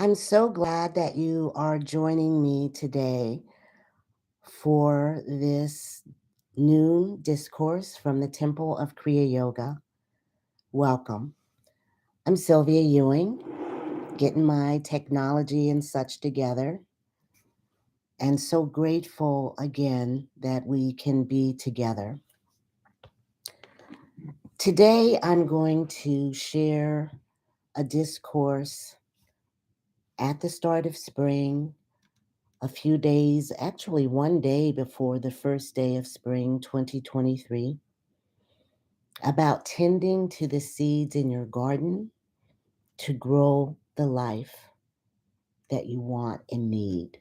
I'm so glad that you are joining me today for this noon discourse from the Temple of Kriya Yoga. Welcome. I'm Sylvia Ewing, getting my technology and such together, and so grateful again that we can be together. Today, I'm going to share a discourse at the start of spring, a few days, actually one day before the first day of spring 2023, about tending to the seeds in your garden to grow the life that you want and need.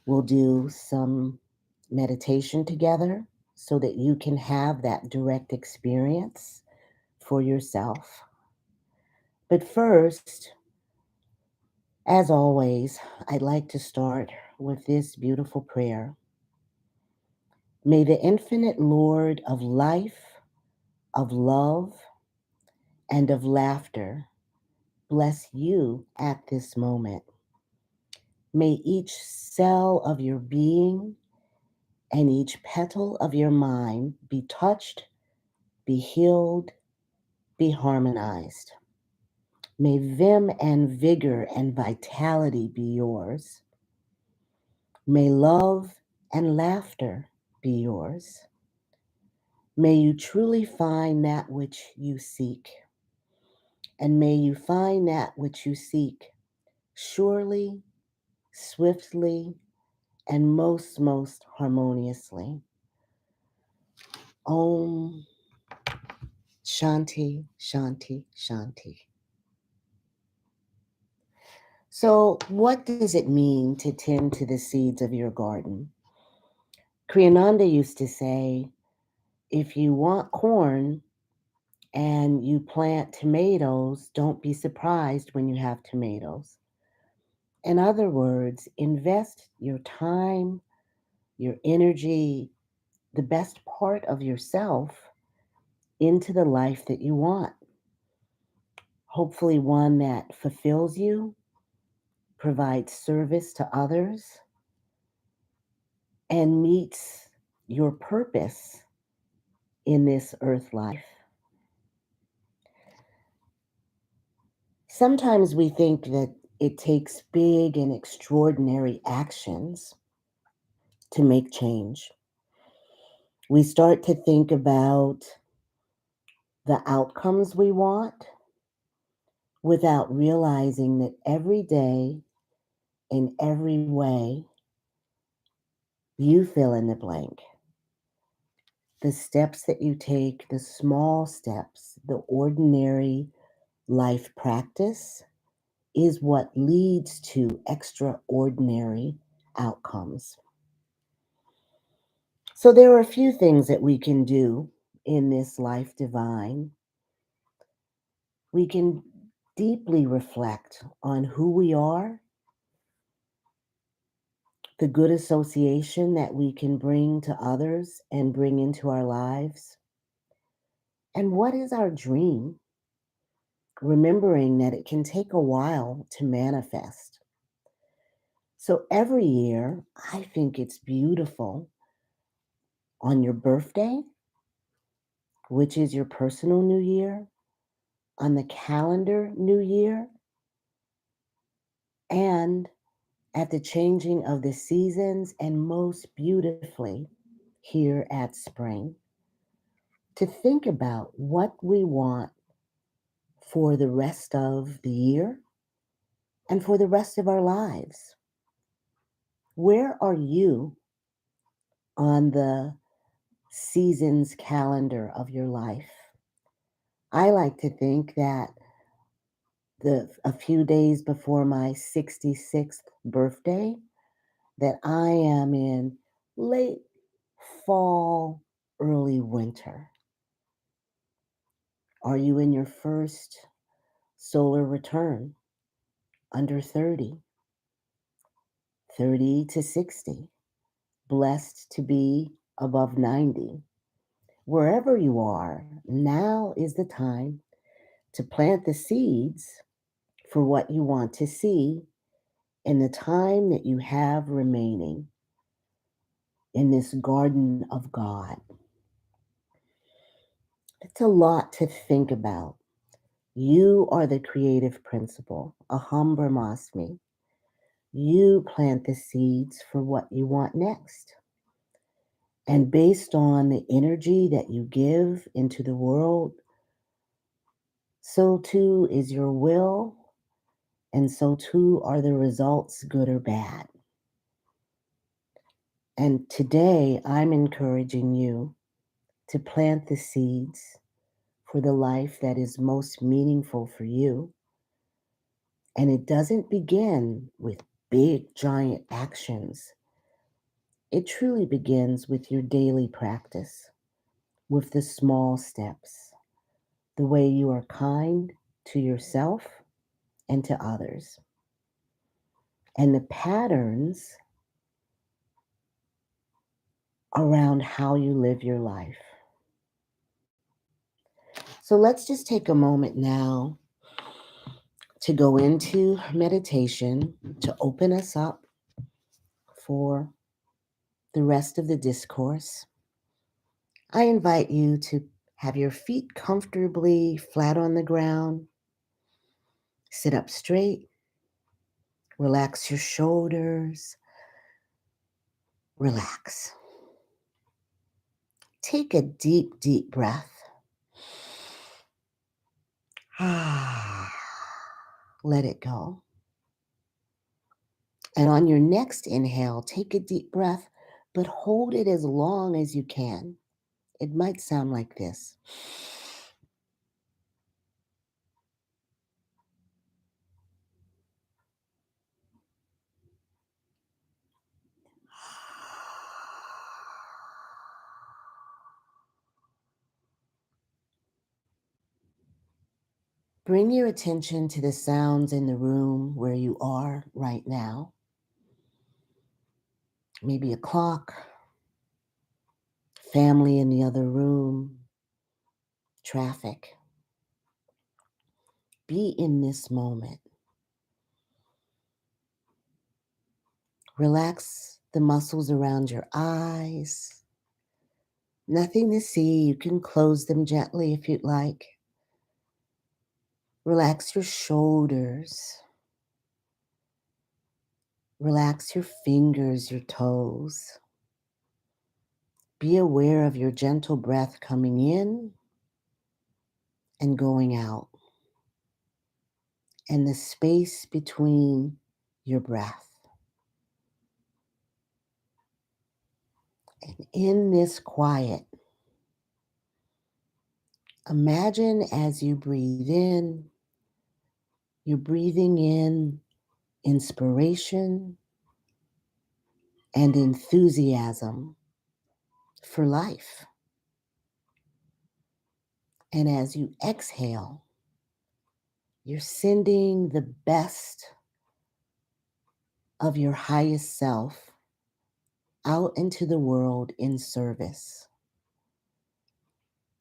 We'll do some meditation together so that you can have that direct experience for yourself. But first, as always, I'd like to start with this beautiful prayer. May the infinite Lord of life, of love, and of laughter bless you at this moment. May each cell of your being and each petal of your mind be touched, be healed, be harmonized. May vim and vigor and vitality be yours. May love and laughter be yours. May you truly find that which you seek. And may you find that which you seek surely, swiftly, and most harmoniously. Om Shanti, Shanti, Shanti. So, what does it mean to tend to the seeds of your garden? Kriyananda used to say, if you want corn and you plant tomatoes, don't be surprised when you have tomatoes. In other words, invest your time, your energy, the best part of yourself into the life that you want. Hopefully, one that fulfills you, provides service to others, and meets your purpose in this earth life. Sometimes we think that it takes big and extraordinary actions to make change. We start to think about the outcomes we want without realizing that every day, in every way, you fill in the blank. The steps that you take, the small steps, the ordinary life practice is what leads to extraordinary outcomes. So, there are a few things that we can do in this life divine. We can deeply reflect on who we are, the good association that we can bring to others and bring into our lives, and what is our dream, remembering that it can take a while to manifest. So every year, I think it's beautiful on your birthday, which is your personal new year, on the calendar new year, and at the changing of the seasons, and most beautifully here at spring, to think about what we want for the rest of the year and for the rest of our lives. Where are you on the seasons calendar of your life? I like to think that a few days before my 66th birthday, that I am in late fall, early winter. Are you in your first solar return under 30, 30 to 60, blessed to be above 90? Wherever you are, now is the time to plant the seeds for what you want to see in the time that you have remaining in this garden of God. It's a lot to think about. You are the creative principle, Aham Brahmasmi. You plant the seeds for what you want next. And based on the energy that you give into the world, so too is your will, and so too are the results, good or bad. And today I'm encouraging you to plant the seeds for the life that is most meaningful for you. And it doesn't begin with big, giant actions. It truly begins with your daily practice, with the small steps, the way you are kind to yourself and to others, and the patterns around how you live your life. So let's just take a moment now to go into meditation to open us up for the rest of the discourse. I invite you to have your feet comfortably flat on the ground, sit up straight, relax your shoulders, relax. Take a deep, deep breath. Let it go. And on your next inhale, take a deep breath, but hold it as long as you can. It might sound like this. Bring your attention to the sounds in the room where you are right now. Maybe a clock, family in the other room, traffic. Be in this moment. Relax the muscles around your eyes. Nothing to see. You can close them gently if you'd like. Relax your shoulders. Relax your fingers, your toes. Be aware of your gentle breath coming in and going out, and the space between your breath. And in this quiet, imagine as you breathe in, you're breathing in inspiration and enthusiasm for life. And as you exhale, you're sending the best of your highest self out into the world in service.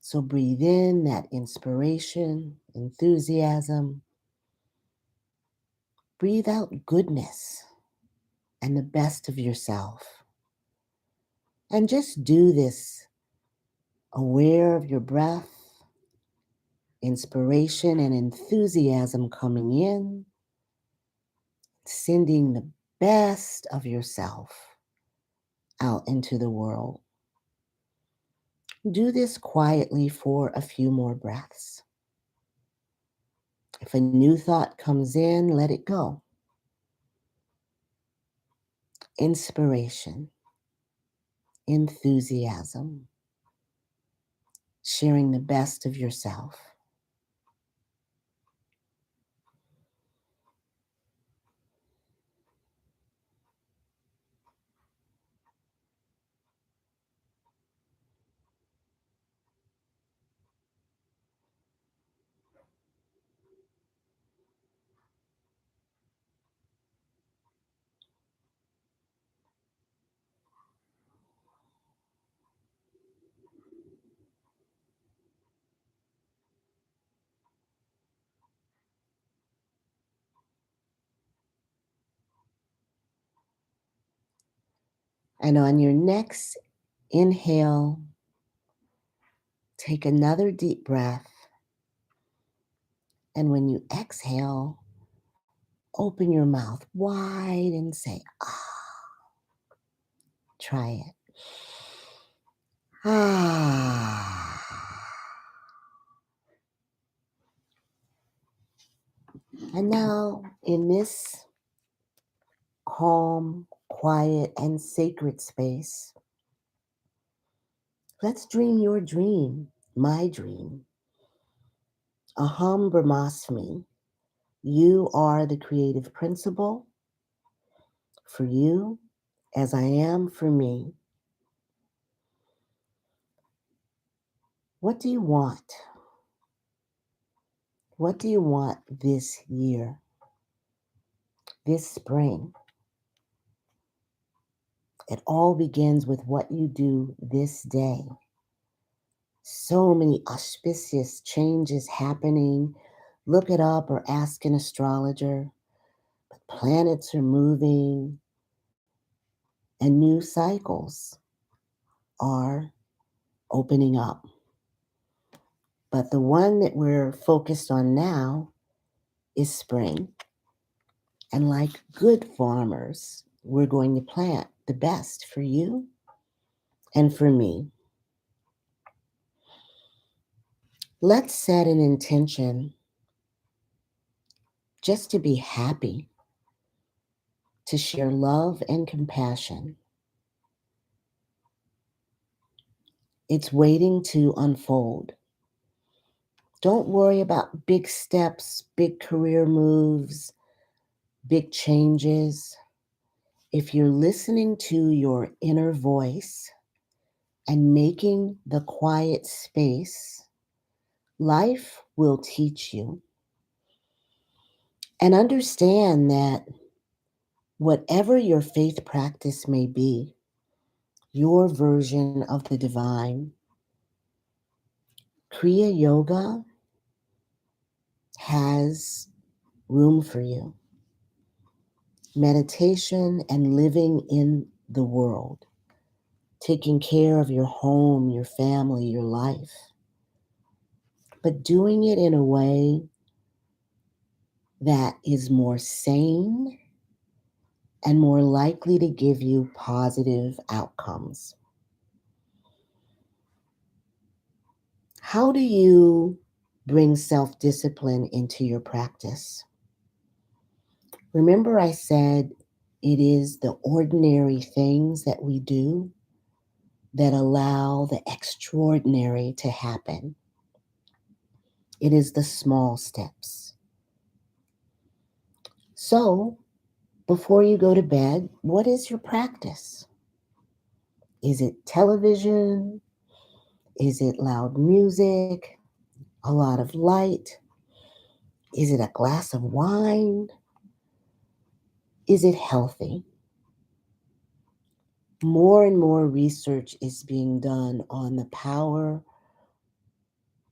So breathe in that inspiration, enthusiasm. Breathe out goodness and the best of yourself. And just do this aware of your breath, inspiration and enthusiasm coming in, sending the best of yourself out into the world. Do this quietly for a few more breaths. If a new thought comes in, let it go. Inspiration, enthusiasm, sharing the best of yourself. And on your next inhale, take another deep breath. And when you exhale, open your mouth wide and say, ah. Try it. Ah. And now, in this calm, quiet, and sacred space, let's dream your dream, my dream. Aham Brahmasmi. You are the creative principle for you as I am for me. What do you want? What do you want this year, this spring? It all begins with what you do this day. So many auspicious changes happening. Look it up or ask an astrologer. But planets are moving and new cycles are opening up. But the one that we're focused on now is spring. And like good farmers, we're going to plant the best for you and for me. Let's set an intention just to be happy, to share love and compassion. It's waiting to unfold. Don't worry about big steps, big career moves, big changes. If you're listening to your inner voice and making the quiet space, life will teach you. And understand that whatever your faith practice may be, your version of the divine, Kriya Yoga has room for you. Meditation and living in the world, taking care of your home, your family, your life, but doing it in a way that is more sane and more likely to give you positive outcomes. How do you bring self-discipline into your practice? Remember, I said it is the ordinary things that we do that allow the extraordinary to happen. It is the small steps. So, before you go to bed, what is your practice? Is it television? Is it loud music? A lot of light? Is it a glass of wine? Is it healthy? More and more research is being done on the power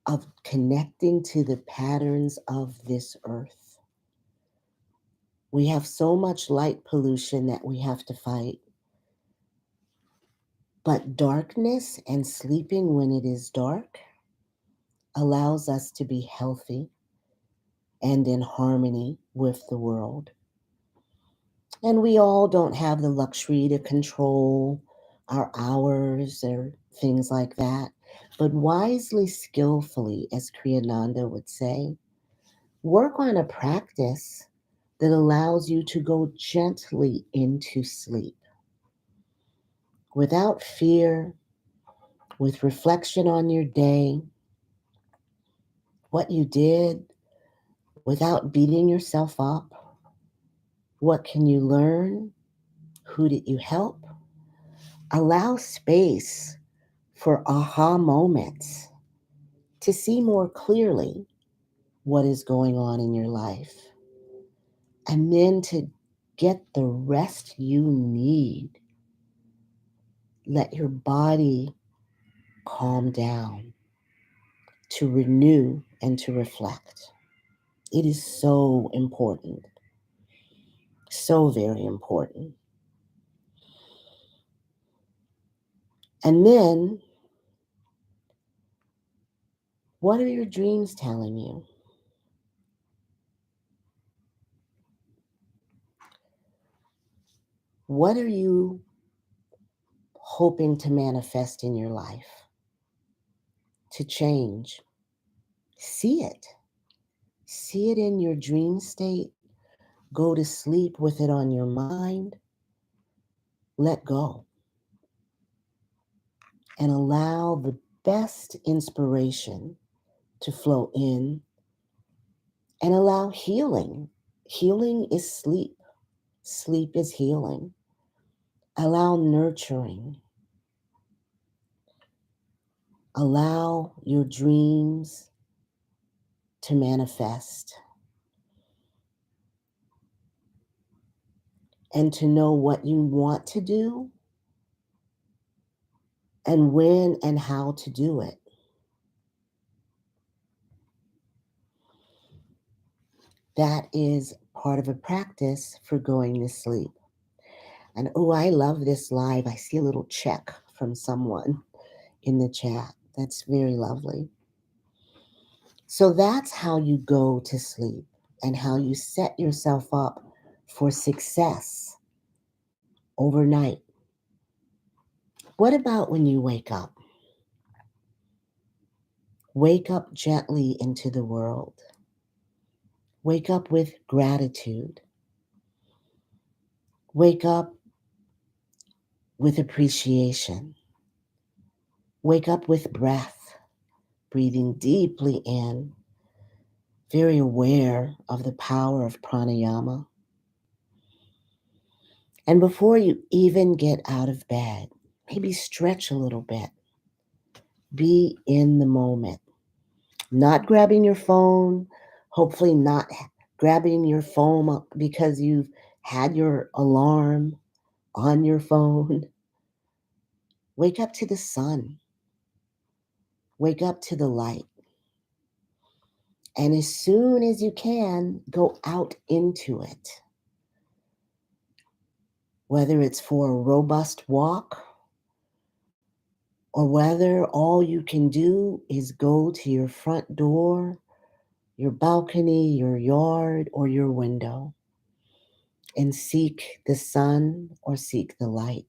of connecting to the patterns of this earth. We have so much light pollution that we have to fight. But darkness and sleeping when it is dark allows us to be healthy and in harmony with the world. And we all don't have the luxury to control our hours or things like that. But wisely, skillfully, as Kriyananda would say, work on a practice that allows you to go gently into sleep without fear, with reflection on your day, what you did, without beating yourself up. What can you learn? Who did you help? Allow space for aha moments to see more clearly what is going on in your life. And then to get the rest you need. Let your body calm down to renew and to reflect. It is so important, so very important. And then, what are your dreams telling you? What are you hoping to manifest in your life, to change? See it. See it in your dream state. Go to sleep with it on your mind. Let go and allow the best inspiration to flow in and allow healing. Healing is sleep. Sleep is healing. Allow nurturing. Allow your dreams to manifest and to know what you want to do and when and how to do it. That is part of a practice for going to sleep. And oh, I love this live. I see a little check from someone in the chat. That's very lovely. So that's how you go to sleep and how you set yourself up for success overnight. What about when you wake up? Wake up gently into the world. Wake up with gratitude. Wake up with appreciation. Wake up with breath, breathing deeply in, very aware of the power of pranayama. And before you even get out of bed, maybe stretch a little bit. Be in the moment. Not grabbing your phone, hopefully not grabbing your phone because you've had your alarm on your phone. Wake up to the sun. Wake up to the light. And as soon as you can, go out into it. Whether it's for a robust walk or whether all you can do is go to your front door, your balcony, your yard, or your window and seek the sun or seek the light.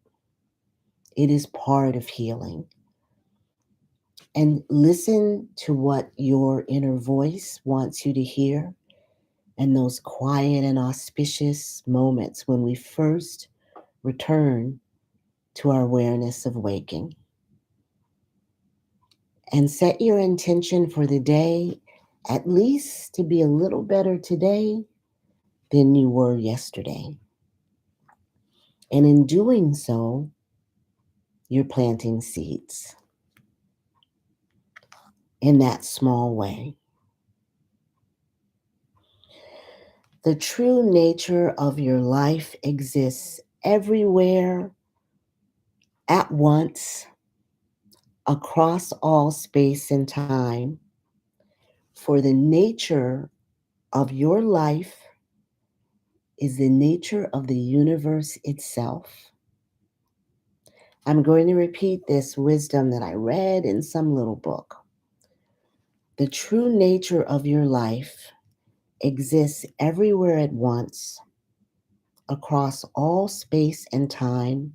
It is part of healing. And listen to what your inner voice wants you to hear and those quiet and auspicious moments when we first return to our awareness of waking. And set your intention for the day at least to be a little better today than you were yesterday. And in doing so, you're planting seeds in that small way. The true nature of your life exists everywhere, at once, across all space and time. For the nature of your life is the nature of the universe itself. I'm going to repeat this wisdom that I read in some little book. The true nature of your life exists everywhere at once, across all space and time.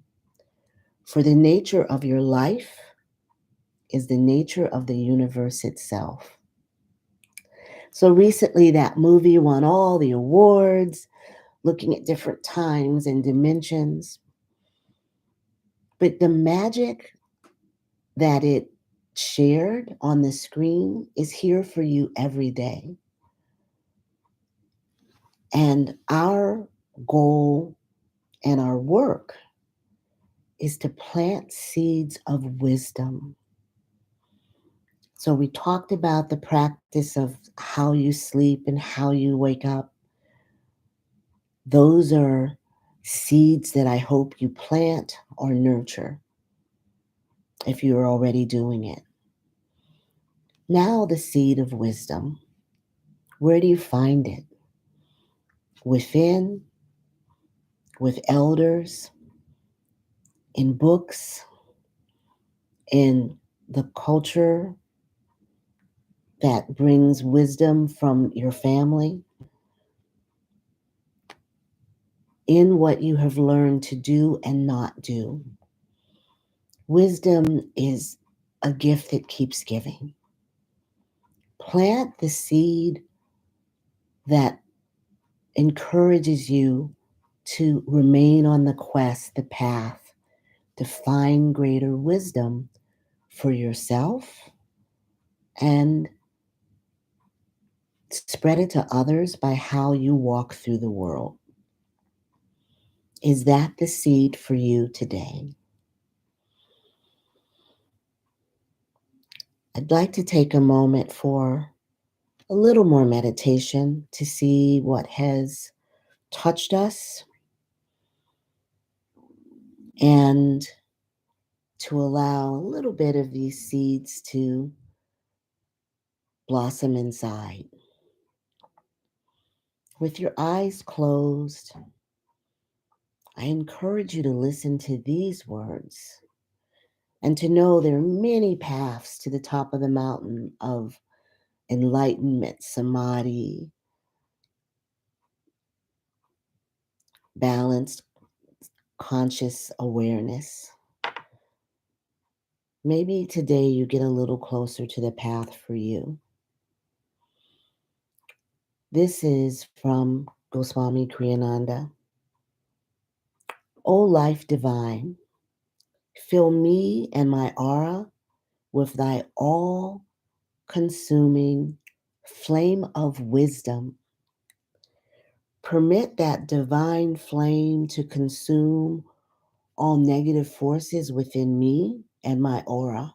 For the nature of your life is the nature of the universe itself. So recently, that movie won all the awards, looking at different times and dimensions. But the magic that it shared on the screen is here for you every day. And our goal and our work is to plant seeds of wisdom. So we talked about the practice of how you sleep and how you wake up. Those are seeds that I hope you plant or nurture if you're already doing it. Now the seed of wisdom. Where do you find it? Within, with elders, in books, in the culture that brings wisdom from your family, in what you have learned to do and not do. Wisdom is a gift that keeps giving. Plant the seed that encourages you to remain on the quest, the path, to find greater wisdom for yourself and spread it to others by how you walk through the world. Is that the seed for you today? I'd like to take a moment for a little more meditation to see what has touched us and to allow a little bit of these seeds to blossom inside. With your eyes closed, I encourage you to listen to these words and to know there are many paths to the top of the mountain of enlightenment, samadhi, balanced conscious awareness. Maybe today you get a little closer to the path for you. This is from Goswami Kriyananda. O life divine, fill me and my aura with thy all-consuming flame of wisdom. Permit that divine flame to consume all negative forces within me and my aura.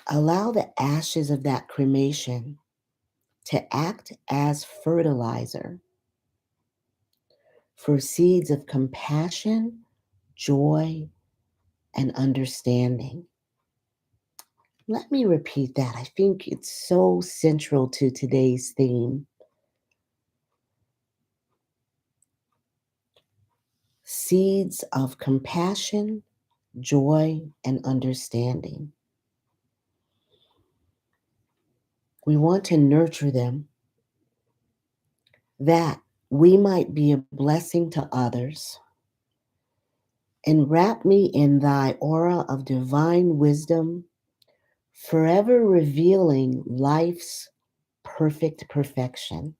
Allow the ashes of that cremation to act as fertilizer for seeds of compassion, joy, and understanding. Let me repeat that. I think it's so central to today's theme. Seeds of compassion, joy, and understanding. We want to nurture them that we might be a blessing to others. Enwrap me in thy aura of divine wisdom, forever revealing life's perfect perfection.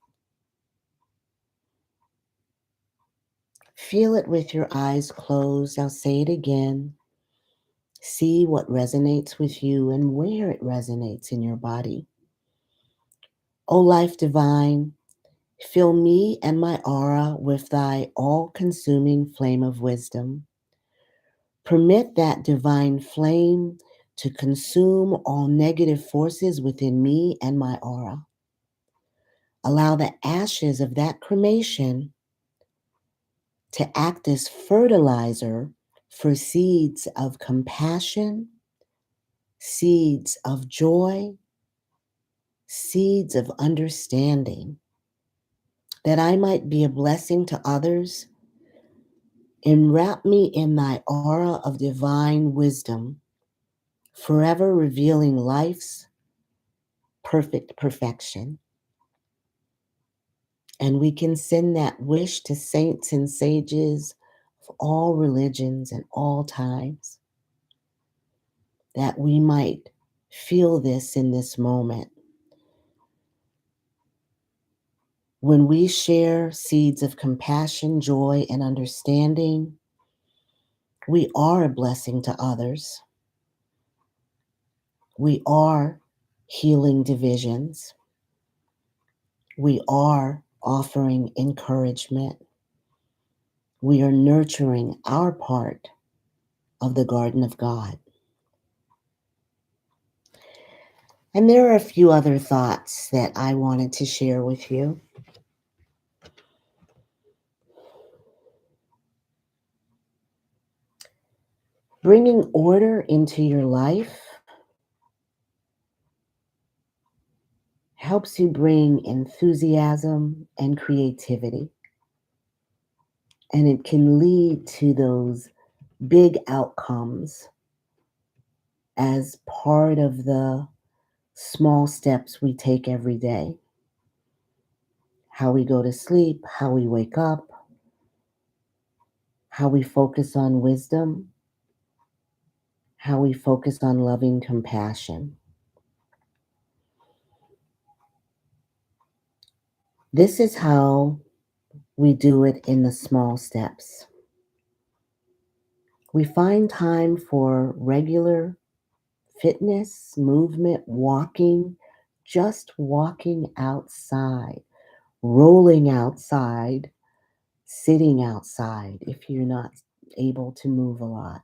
Feel it with your eyes closed. I'll say it again. See what resonates with you and where it resonates in your body. O life divine, fill me and my aura with thy all-consuming flame of wisdom. Permit that divine flame to consume all negative forces within me and my aura. Allow the ashes of that cremation to act as fertilizer for seeds of compassion, seeds of joy, seeds of understanding, that I might be a blessing to others. Enwrap me in thy aura of divine wisdom, forever revealing life's perfect perfection. And we can send that wish to saints and sages of all religions and all times, that we might feel this in this moment. When we share seeds of compassion, joy, and understanding, we are a blessing to others. We are healing divisions. We are offering encouragement. We are nurturing our part of the garden of God. And there are a few other thoughts that I wanted to share with you. Bringing order into your life helps you bring enthusiasm and creativity. And it can lead to those big outcomes as part of the small steps we take every day. How we go to sleep, how we wake up, how we focus on wisdom, how we focus on loving compassion. This is how we do it in the small steps. We find time for regular fitness, movement, walking, just walking outside, rolling outside, sitting outside if you're not able to move a lot.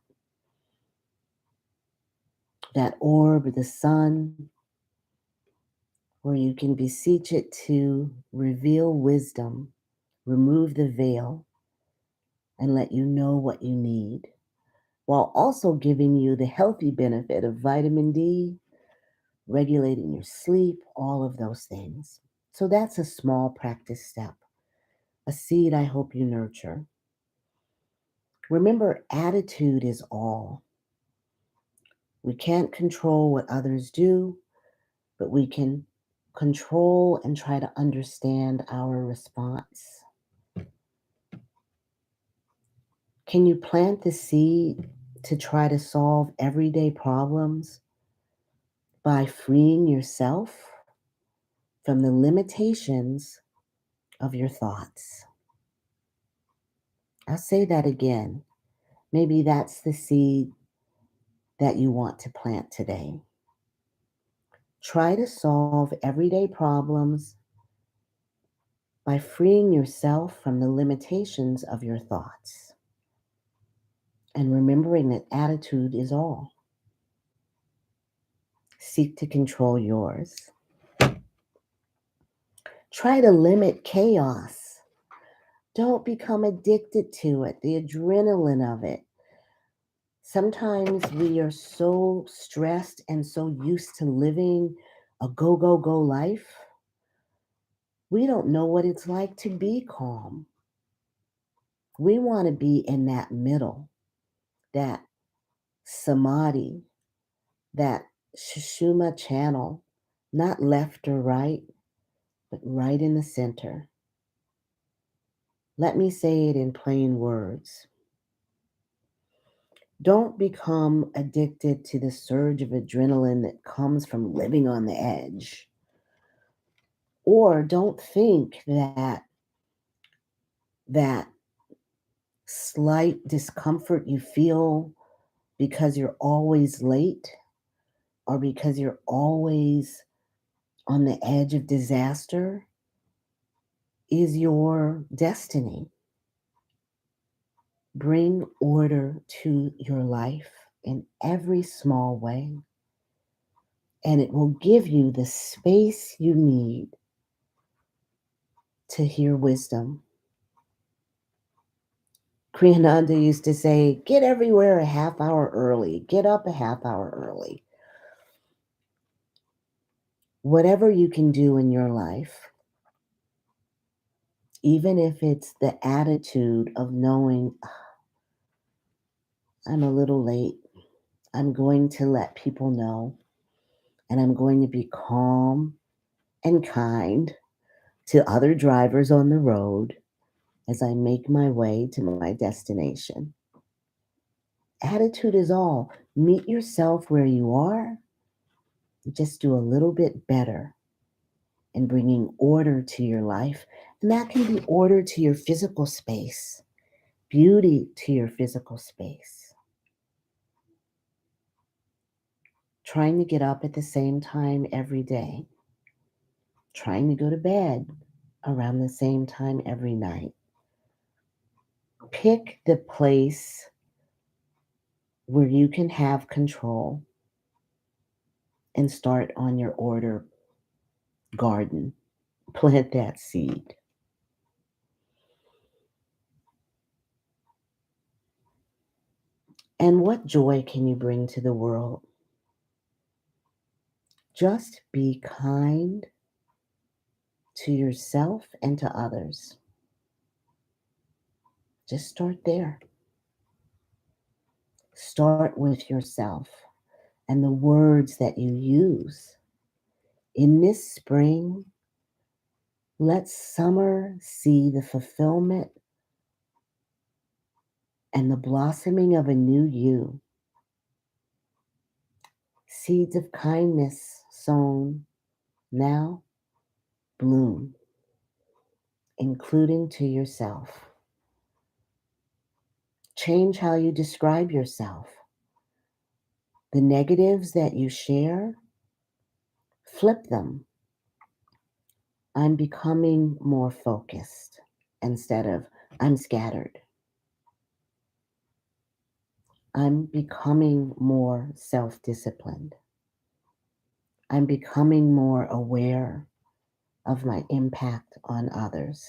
That orb, the sun, where you can beseech it to reveal wisdom, remove the veil, and let you know what you need, while also giving you the healthy benefit of vitamin D, regulating your sleep, all of those things. So that's a small practice step, a seed I hope you nurture. Remember, attitude is all. We can't control what others do, but we can control and try to understand our response. Can you plant the seed to try to solve everyday problems by freeing yourself from the limitations of your thoughts? I'll say that again. Maybe that's the seed that you want to plant today. Try to solve everyday problems by freeing yourself from the limitations of your thoughts and remembering that attitude is all. Seek to control yours. Try to limit chaos. Don't become addicted to it, the adrenaline of it. Sometimes we are so stressed and so used to living a go, go, go life, we don't know what it's like to be calm. We want to be in that middle, that samadhi, that Sushumna channel, not left or right, but right in the center. Let me say it in plain words. Don't become addicted to the surge of adrenaline that comes from living on the edge. Or don't think that that slight discomfort you feel because you're always late or because you're always on the edge of disaster is your destiny. Bring order to your life in every small way, and it will give you the space you need to hear wisdom. Kriyananda used to say, get everywhere a half hour early, get up a half hour early. Whatever you can do in your life, even if it's the attitude of knowing, I'm a little late, I'm going to let people know, and I'm going to be calm and kind to other drivers on the road as I make my way to my destination. Attitude is all. Meet yourself where you are, just do a little bit better in bringing order to your life. And that can be order to your physical space, beauty to your physical space. Trying to get up at the same time every day, trying to go to bed around the same time every night. Pick the place where you can have control and start on your order garden. Plant that seed. And what joy can you bring to the world? Just be kind to yourself and to others. Just start there. Start with yourself and the words that you use. In this spring, let summer see the fulfillment and the blossoming of a new you. Seeds of kindness sown now bloom, including to yourself. Change how you describe yourself. The negatives that you share, flip them. I'm becoming more focused instead of I'm scattered. I'm becoming more self disciplined. I'm becoming more aware of my impact on others.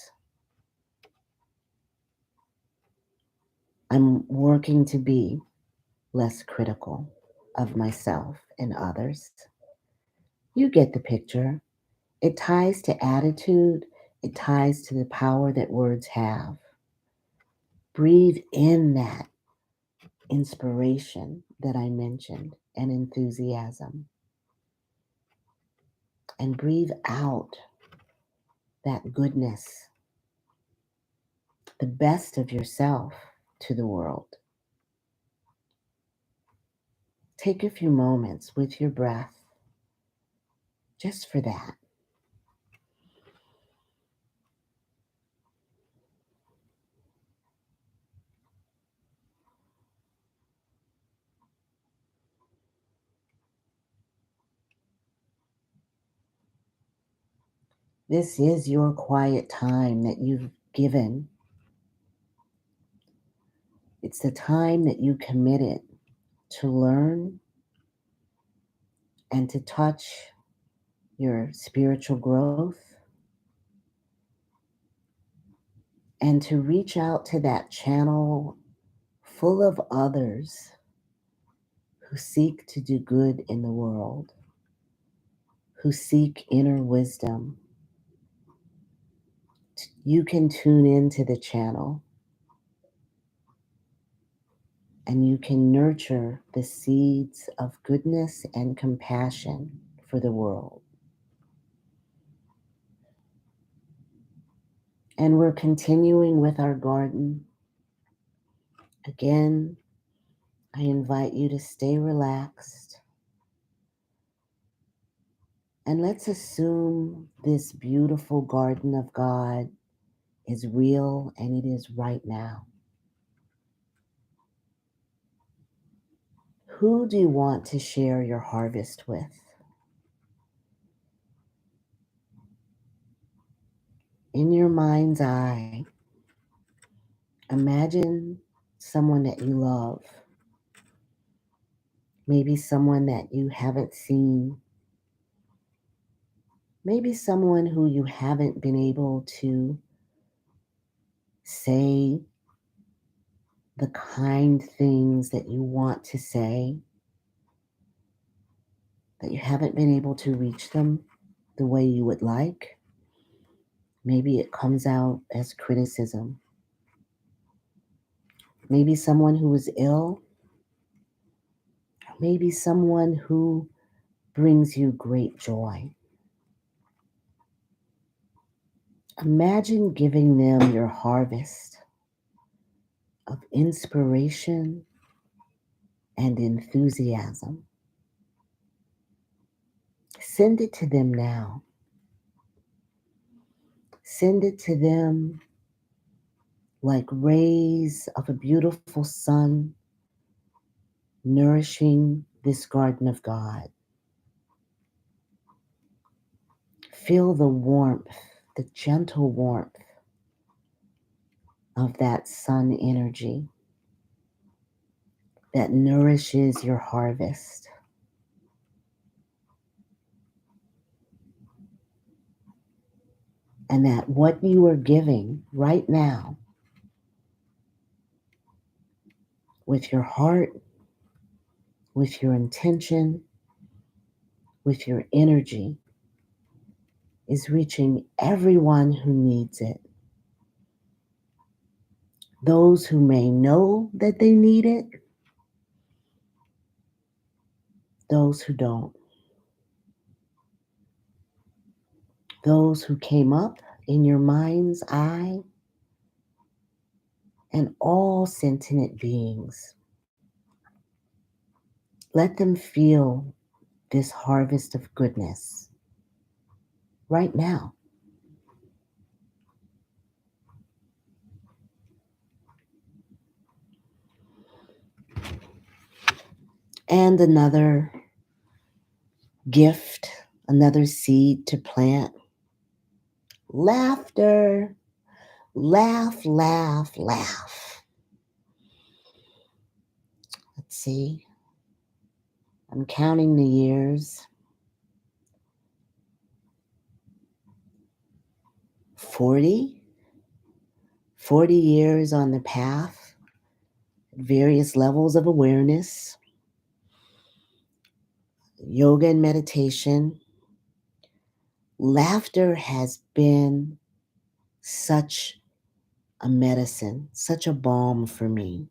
I'm working to be less critical of myself and others. You get the picture. It ties to attitude, it ties to the power that words have. Breathe in that inspiration that I mentioned and enthusiasm. And breathe out that goodness, the best of yourself to the world. Take a few moments with your breath just for that. This is your quiet time that you've given. It's the time that you committed to learn and to touch your spiritual growth and to reach out to that channel full of others who seek to do good in the world, who seek inner wisdom. You can tune into the channel and you can nurture the seeds of goodness and compassion for the world. And we're continuing with our garden. Again, I invite you to stay relaxed. And let's assume this beautiful garden of God is real and it is right now. Who do you want to share your harvest with? In your mind's eye, imagine someone that you love, maybe someone that you haven't seen, maybe someone who you haven't been able to say the kind things that you want to say, that you haven't been able to reach them the way you would like. Maybe it comes out as criticism. Maybe someone who is ill, maybe someone who brings you great joy. Imagine giving them your harvest of inspiration and enthusiasm. Send it to them now. Send it to them like rays of a beautiful sun nourishing this garden of God. Feel the warmth, the gentle warmth of that sun energy that nourishes your harvest. And that what you are giving right now with your heart, with your intention, with your energy is reaching everyone who needs it. Those who may know that they need it, those who don't, those who came up in your mind's eye, and all sentient beings. Let them feel this harvest of goodness right now. And another gift, another seed to plant. Laughter. Laugh, laugh, laugh. Let's see. I'm counting the years. 40. 40 years on the path, various levels of awareness, yoga and meditation. Laughter has been such a medicine, such a balm for me.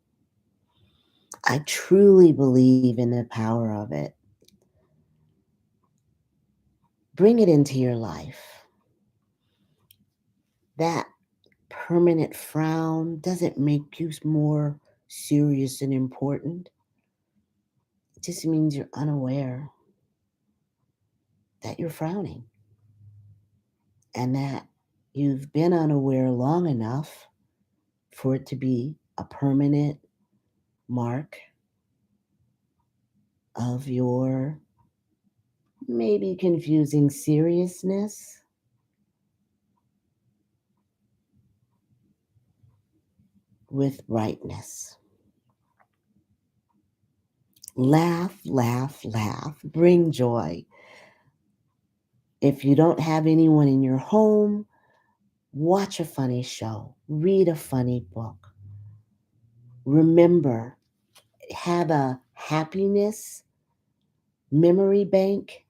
I truly believe in the power of it. Bring it into your life. That permanent frown doesn't make you more serious and important. It just means you're unaware that you're frowning and that you've been unaware long enough for it to be a permanent mark of your maybe confusing seriousness with brightness. Laugh, laugh, laugh. Bring joy. If you don't have anyone in your home, watch a funny show. Read a funny book. Remember, have a happiness memory bank.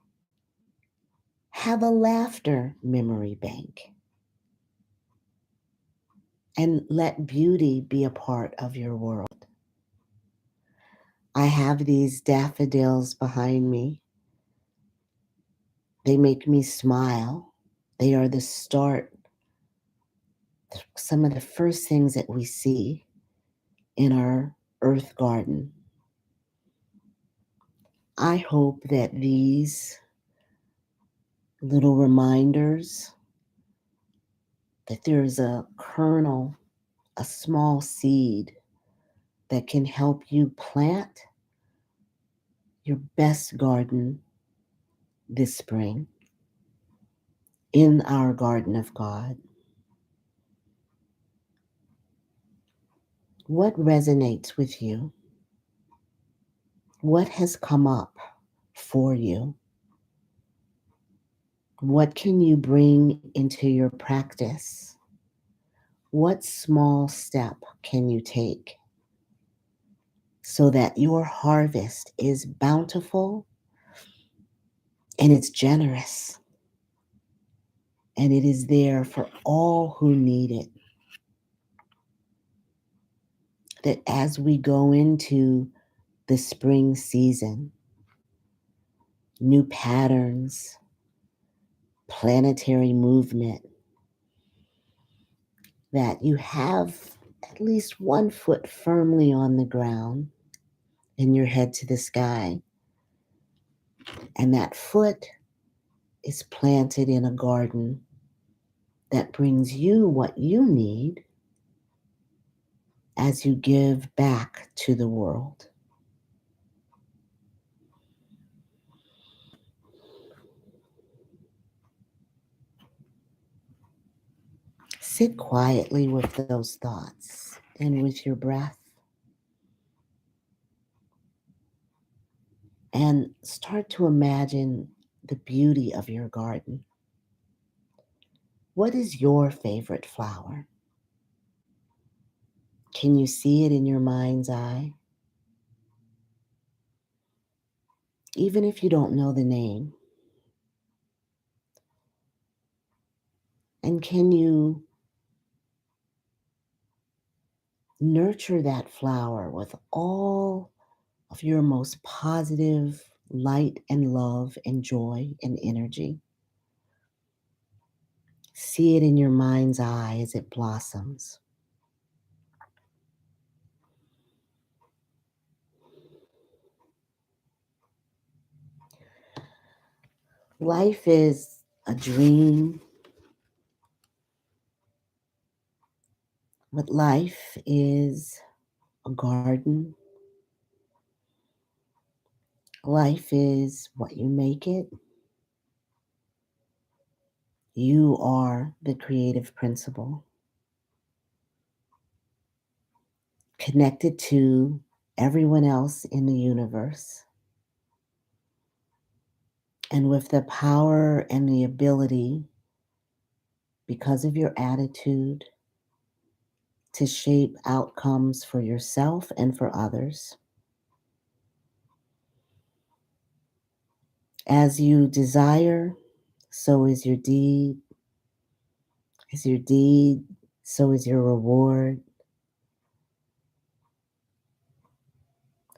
Have a laughter memory bank. And let beauty be a part of your world. I have these daffodils behind me. They make me smile. They are the start, some of the first things that we see in our earth garden. I hope that these little reminders that there's a kernel, a small seed that can help you plant your best garden this spring in our garden of God. What resonates with you? What has come up for you? What can you bring into your practice? What small step can you take so that your harvest is bountiful and it's generous and it is there for all who need it? That as we go into the spring season, new patterns, planetary movement, that you have at least one foot firmly on the ground and your head to the sky. And that foot is planted in a garden that brings you what you need as you give back to the world. Sit quietly with those thoughts and with your breath and start to imagine the beauty of your garden. What is your favorite flower? Can you see it in your mind's eye? Even if you don't know the name. And can you nurture that flower with all of your most positive light and love and joy and energy. See it in your mind's eye as it blossoms. Life is a dream, but life is a garden. Life is what you make it. You are the creative principle, connected to everyone else in the universe, and with the power and the ability, because of your attitude, to shape outcomes for yourself and for others. As you desire, so is your deed. As your deed, so is your reward.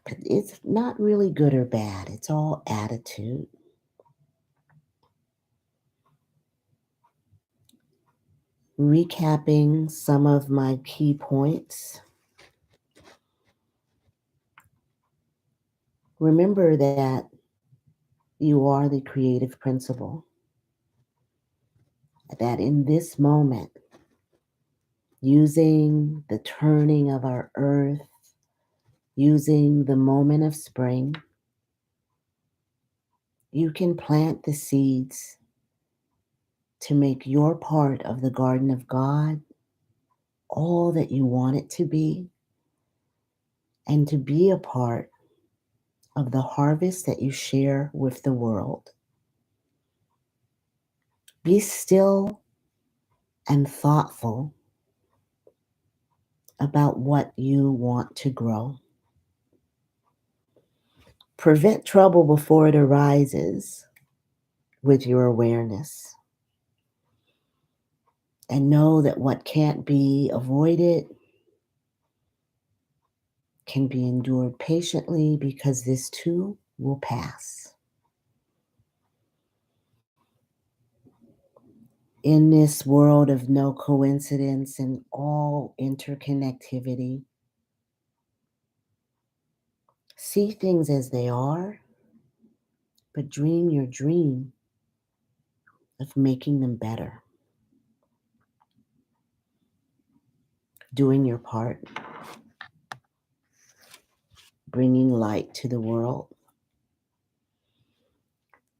But it's not really good or bad, it's all attitude. Recapping some of my key points. Remember that you are the creative principle, that in this moment, using the turning of our earth, using the moment of spring, you can plant the seeds to make your part of the garden of God all that you want it to be, and to be a part of the harvest that you share with the world. Be still and thoughtful about what you want to grow. Prevent trouble before it arises with your awareness. And know that what can't be avoided can be endured patiently, because this too will pass. In this world of no coincidence and all interconnectivity, see things as they are, but dream your dream of making them better, doing your part, bringing light to the world,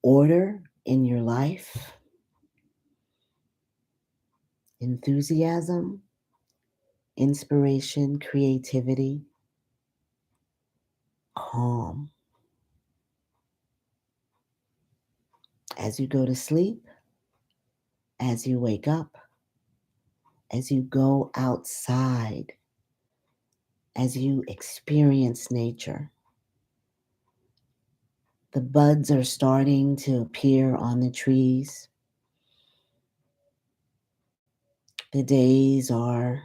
order in your life, enthusiasm, inspiration, creativity, calm. As you go to sleep, as you wake up, as you go outside, as you experience nature. The buds are starting to appear on the trees. The days are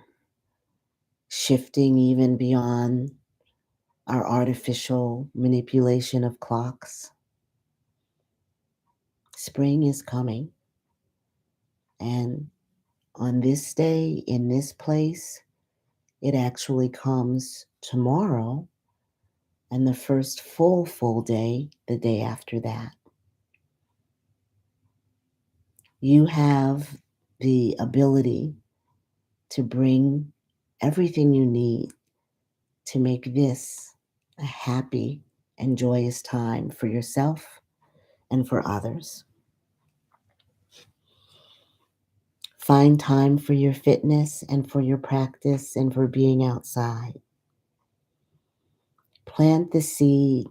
shifting even beyond our artificial manipulation of clocks. Spring is coming. And on this day, in this place, it actually comes tomorrow, and the first full day, the day after that. You have the ability to bring everything you need to make this a happy and joyous time for yourself and for others. Find time for your fitness and for your practice and for being outside. Plant the seed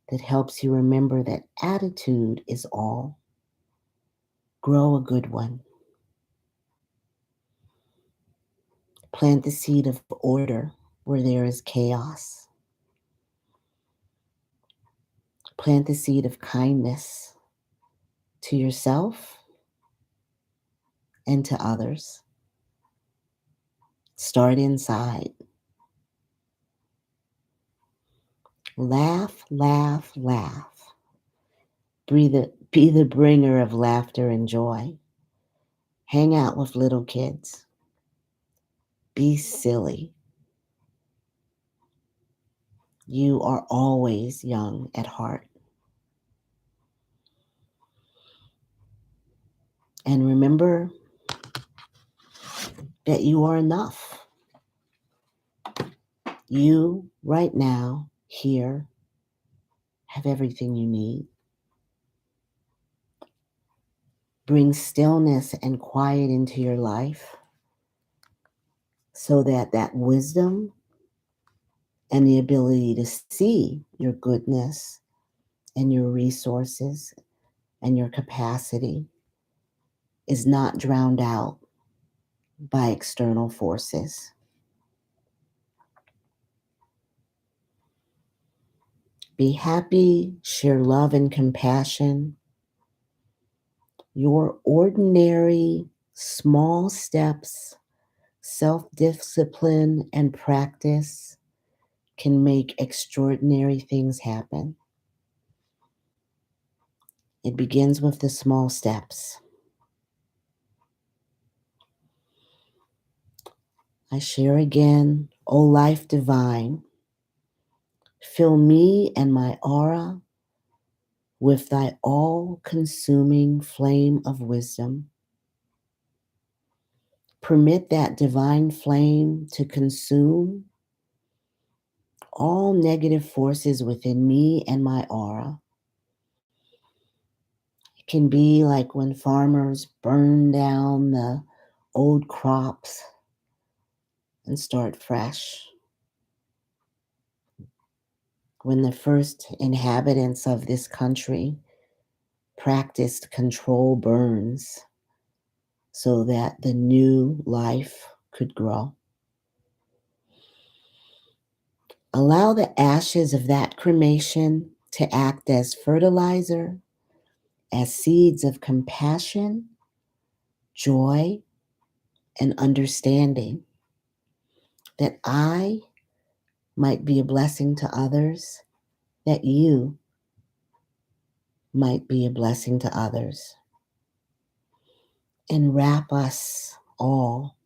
that helps you remember that attitude is all. Grow a good one. Plant the seed of order where there is chaos. Plant the seed of kindness to yourself and to others. Start inside. Laugh, laugh, laugh. Be the bringer of laughter and joy. Hang out with little kids. Be silly. You are always young at heart. And remember that you are enough. You, right now, here, have everything you need. Bring stillness and quiet into your life so that that wisdom and the ability to see your goodness and your resources and your capacity is not drowned out by external forces. Be happy, share love and compassion. Your ordinary small steps, self-discipline, and practice can make extraordinary things happen. It begins with the small steps. I share again, O life divine, fill me and my aura with thy all-consuming flame of wisdom. Permit that divine flame to consume all negative forces within me and my aura. It can be like when farmers burn down the old crops and start fresh. When the first inhabitants of this country practiced control burns so that the new life could grow. Allow the ashes of that cremation to act as fertilizer, as seeds of compassion, joy, and understanding, that I might be a blessing to others, that you might be a blessing to others. And wrap us all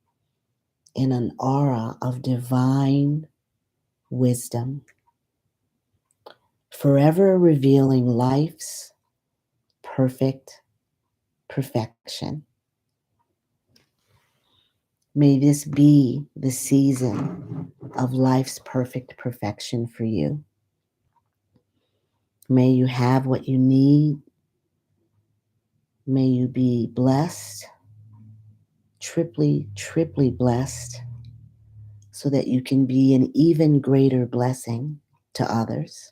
in an aura of divine wisdom, forever revealing life's perfect perfection. May this be the season of life's perfect perfection for you. May you have what you need. May you be blessed, triply blessed, so that you can be an even greater blessing to others.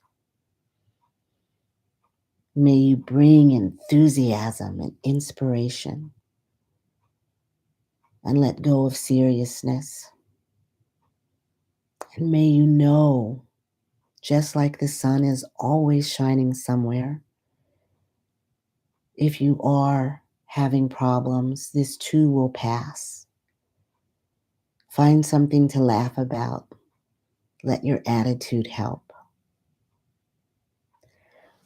May you bring enthusiasm and inspiration and let go of seriousness. And may you know, just like the sun is always shining somewhere, if you are having problems, this too will pass. Find something to laugh about. Let your attitude help.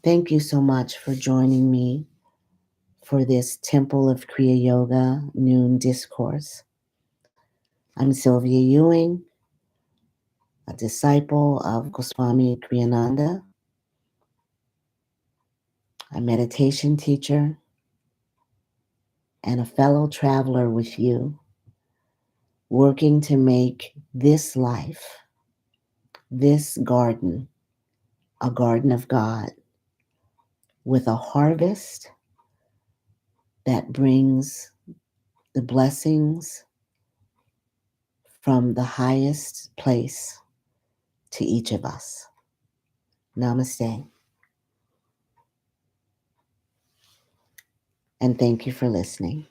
Thank you so much for joining me for this Temple of Kriya Yoga noon discourse. I'm Sylvia Ewing, a disciple of Goswami Kriyananda, a meditation teacher, and a fellow traveler with you, working to make this life, this garden, a garden of God, with a harvest that brings the blessings from the highest place to each of us. Namaste. And thank you for listening.